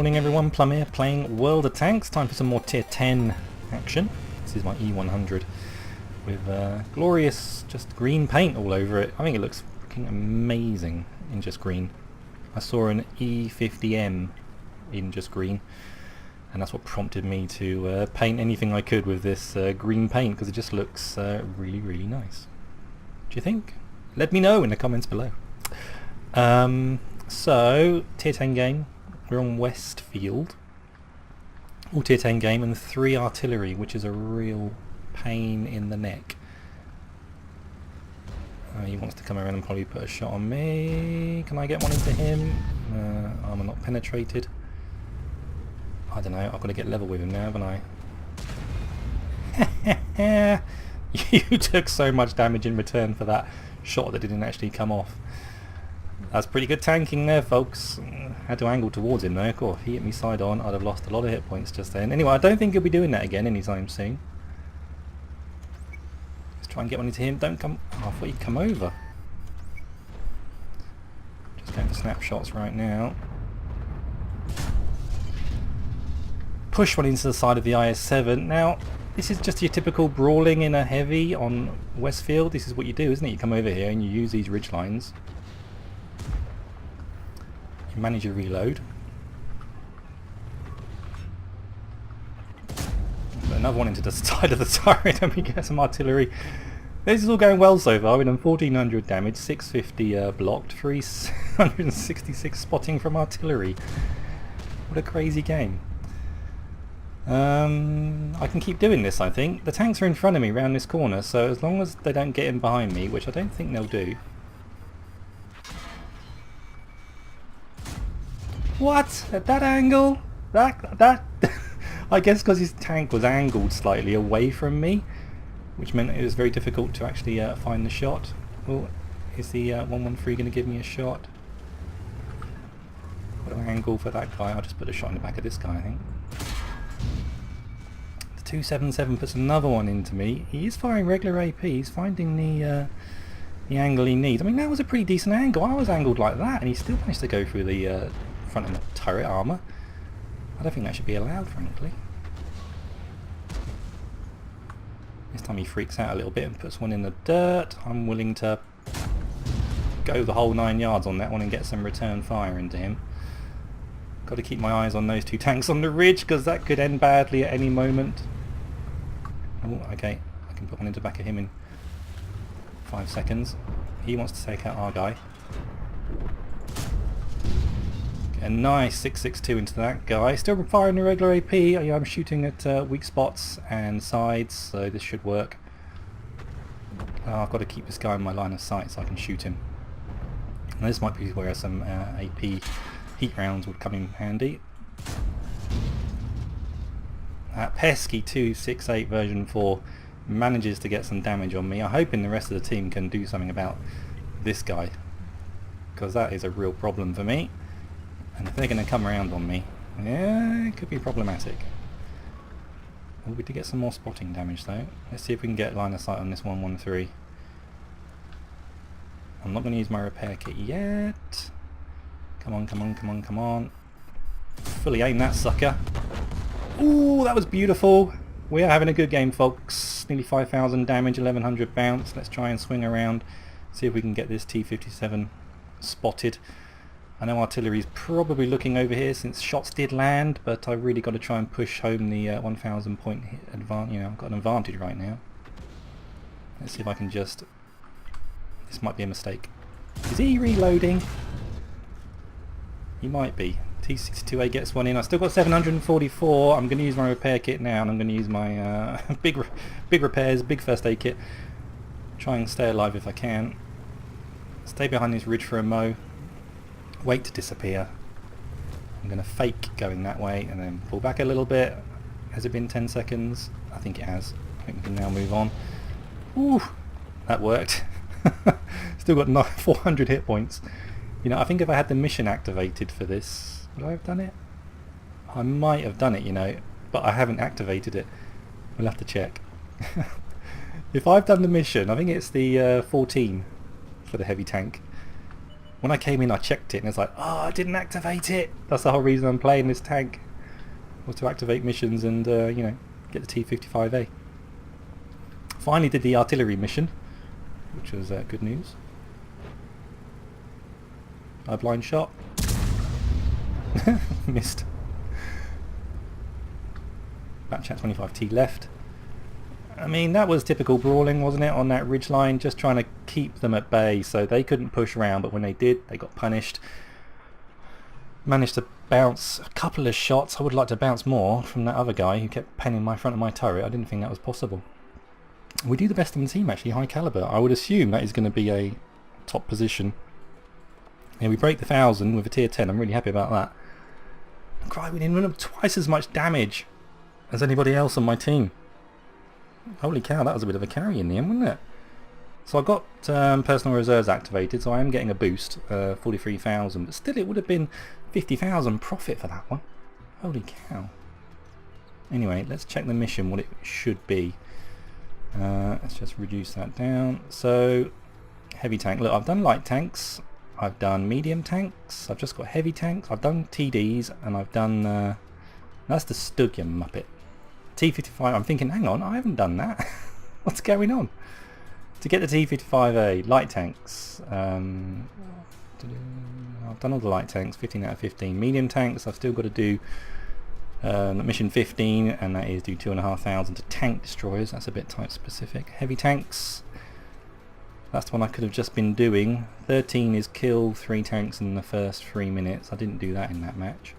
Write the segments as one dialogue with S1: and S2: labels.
S1: Morning everyone, Plum here, playing World of Tanks. Time for some more tier 10 action. This is my E100 with glorious just green paint all over it. I think it looks freaking amazing in just green. I saw an E50M in just green and that's what prompted me to paint anything I could with this green paint because it just looks really nice. Do you think? Let me know in the comments below. So, tier 10 game. We're on Westfield. All tier 10 game and 3 artillery, which is a real pain in the neck. He wants to come around and probably put a shot on me. Can I get one into him? Armour not penetrated. I don't know, I've got to get level with him now, haven't I? You took so much damage in return for that shot that didn't actually come off. That's pretty good tanking there, folks. Had to angle towards him though. Cool. If he hit me side on, I'd have lost a lot of hit points just then. Anyway, I don't think he'll be doing that again anytime soon. Let's try and get one into him. Don't come... Oh, I thought he'd come over. Just going for snapshots right now. Push one into the side of the IS-7. Now, this is just your typical brawling in a heavy on Westfield. This is what you do, isn't it? You come over here and you use these ridge lines. Manage your reload. Put another one into the side of the turret and we get some artillery. This is all going well so far. We've done 1400 damage, 650 blocked, 366 spotting from artillery. What a crazy game. I can keep doing this, I think. The tanks are in front of me round this corner, so as long as they don't get in behind me, which I don't think they'll do. What? At that angle? That I guess because his tank was angled slightly away from me, which meant it was very difficult to actually find the shot. Well, is the 113 going to give me a shot? What do I angle for that guy? I'll just put a shot in the back of this guy, I think. The 277 puts another one into me. He is firing regular AP. He's finding the angle he needs. I mean, that was a pretty decent angle. I was angled like that, and he still managed to go through the front of the turret armour. I don't think that should be allowed, frankly. This time he freaks out a little bit and puts one in the dirt. I'm willing to go the whole 9 yards on that one and get some return fire into him. Got to keep my eyes on those 2 tanks on the ridge because that could end badly at any moment. Oh, okay, I can put one into the back of him in 5 seconds. He wants to take out our guy. A nice 662 into that guy. Still firing the regular AP. I'm shooting at weak spots and sides, so this should work. I've got to keep this guy in my line of sight so I can shoot him. And this might be where some AP heat rounds would come in handy. That pesky 268 version 4 manages to get some damage on me. I'm hoping the rest of the team can do something about this guy, because that is a real problem for me. And if they're going to come around on me, yeah, it could be problematic. Oh, we did get some more spotting damage though. Let's see if we can get line of sight on this 113. I'm not going to use my repair kit yet. Come on, come on, come on, come on. Fully aim that sucker. Ooh, that was beautiful. We are having a good game, folks. Nearly 5,000 damage, 1100 bounce. Let's try and swing around, see if we can get this T57 spotted. I know artillery's probably looking over here since shots did land, but I've really got to try and push home the 1,000 point advantage. You know, I've got an advantage right now. Let's see if I can just... This might be a mistake. Is he reloading? He might be. T62A gets one in. I still got 744. I'm going to use my repair kit now, and I'm going to use my big repairs, big first aid kit. Try and stay alive if I can. Stay behind this ridge for a mo. Wait to disappear. I'm going to fake going that way and then pull back a little bit. Has it been 10 seconds? I think it has. I think we can now move on. Ooh, that worked. Still got 400 hit points. You know, I think if I had the mission activated for this, would I have done it? I might have done it, you know, but I haven't activated it. We'll have to check. If I've done the mission, I think it's the 14 for the heavy tank. When I came in I checked it and it's like, oh, I didn't activate it. That's the whole reason I'm playing this tank, was to activate missions and you know, get the T-55A. Finally did the artillery mission, which was good news. A blind shot. Missed. Backchat 25T left. I mean, that was typical brawling, wasn't it, on that ridgeline, just trying to keep them at bay so they couldn't push around, but when they did, they got punished. Managed to bounce a couple of shots. I would like to bounce more from that other guy who kept penning my front of my turret. I didn't think that was possible. We do the best in the team, actually, high caliber. I would assume that is going to be a top position. Yeah, we break the 1000 with a tier 10. I'm really happy about that. And cry, we didn't run up twice as much damage as anybody else on my team. Holy cow, that was a bit of a carry in the end, wasn't it? So I got personal reserves activated, so I am getting a boost, 43,000, but still it would have been 50,000 profit for that one. Holy cow. Anyway, let's check the mission, what it should be. Let's just reduce that down. So, heavy tank. Look, I've done light tanks, I've done medium tanks, I've just got heavy tanks, I've done TDs, and I've done... that's the Stug, you muppet. T-55, I'm thinking, hang on, I haven't done that. What's going on? To get the T-55A, light tanks, I've done all the light tanks, 15 out of 15. Medium tanks, I've still got to do mission 15, and that is do 2,500 to tank destroyers. That's a bit type specific. Heavy tanks, that's the one I could have just been doing. 13 is kill 3 tanks in the first 3 minutes. I didn't do that in that match.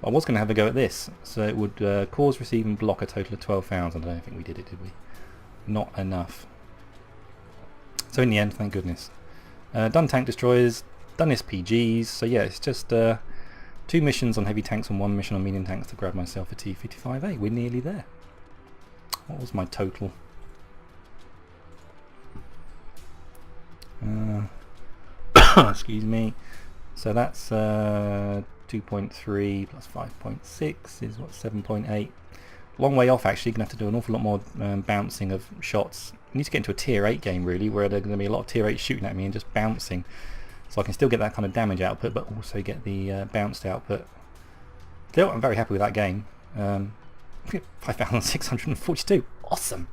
S1: I was going to have a go at this, so it would cause, receive and block a total of 12,000. I don't think we did it, did we? Not enough. So in the end, thank goodness. Done tank destroyers, done SPGs, so yeah, it's just 2 missions on heavy tanks and 1 mission on medium tanks to grab myself a T-55A. We're nearly there. What was my total? Excuse me. So that's 2.3 plus 5.6 is what, 7.8. Long way off actually. Going to have to do an awful lot more bouncing of shots. I need to get into a tier 8 game really, where there's going to be a lot of tier 8 shooting at me and just bouncing, so I can still get that kind of damage output but also get the bounced output. Still, I'm very happy with that game. 5,642, awesome.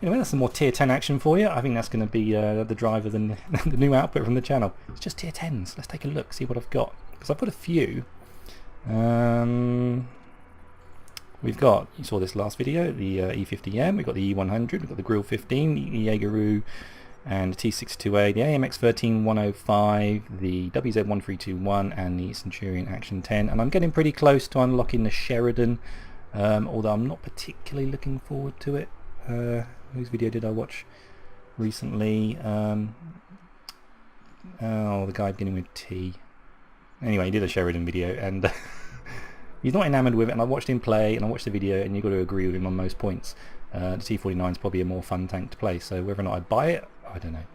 S1: Anyway, that's some more tier 10 action for you. I think that's going to be the driver than the new output from the channel. It's just tier 10s. Let's take a look, see what I've got, because I've got a few. We've got, you saw this last video, the E50M, we've got the E100, we've got the Grill 15, the Jaegeru, and the T628, the AMX 13105, the WZ1321, and the Centurion Action 10. And I'm getting pretty close to unlocking the Sheridan, although I'm not particularly looking forward to it. Whose video did I watch recently? Oh, the guy beginning with T. Anyway, he did a Sheridan video, and he's not enamoured with it, and I watched him play, and I watched the video, and you've got to agree with him on most points. The T49 is probably a more fun tank to play, so whether or not I buy it, I don't know.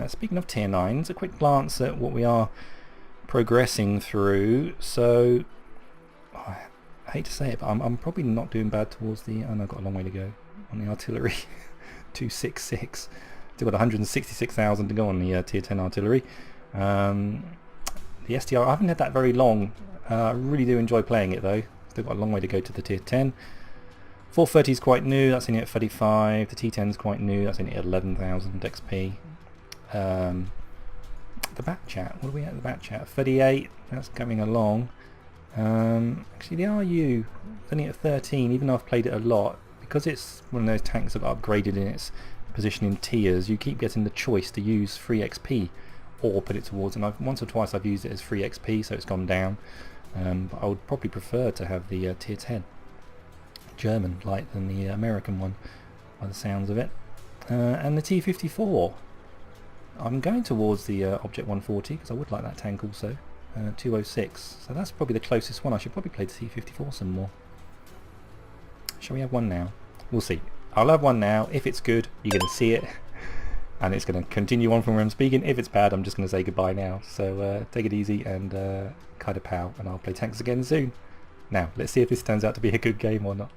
S1: Speaking of tier 9s, a quick glance at what we are progressing through. So, I hate to say it, but I'm probably not doing bad towards the... Oh no, I've got a long way to go on the artillery. 266. Still got 166,000 to go on the tier 10 artillery. The STR, I haven't had that very long. I really do enjoy playing it though. Still got a long way to go to the tier 10. 430 is quite new, that's only at 35. The T10 is quite new, that's only at 11,000 XP. The back chat, what are we at the back chat? 38, that's coming along. Actually the RU is only at 13, even though I've played it a lot. Because it's one of those tanks that got upgraded in its position in tiers, you keep getting the choice to use free XP or put it towards, and once or twice I've used it as free XP, so it's gone down. But I would probably prefer to have the tier 10 German light than the American one, by the sounds of it. And the T54, I'm going towards the Object 140 because I would like that tank also. 206, so that's probably the closest one. I should probably play the T54 some more. Shall we have one now? We'll see. I'll have one now. If it's good, you're going to see it, and it's going to continue on from where I'm speaking. If it's bad, I'm just going to say goodbye now. So take it easy and kind of pow, and I'll play tanks again soon. Now, let's see if this turns out to be a good game or not.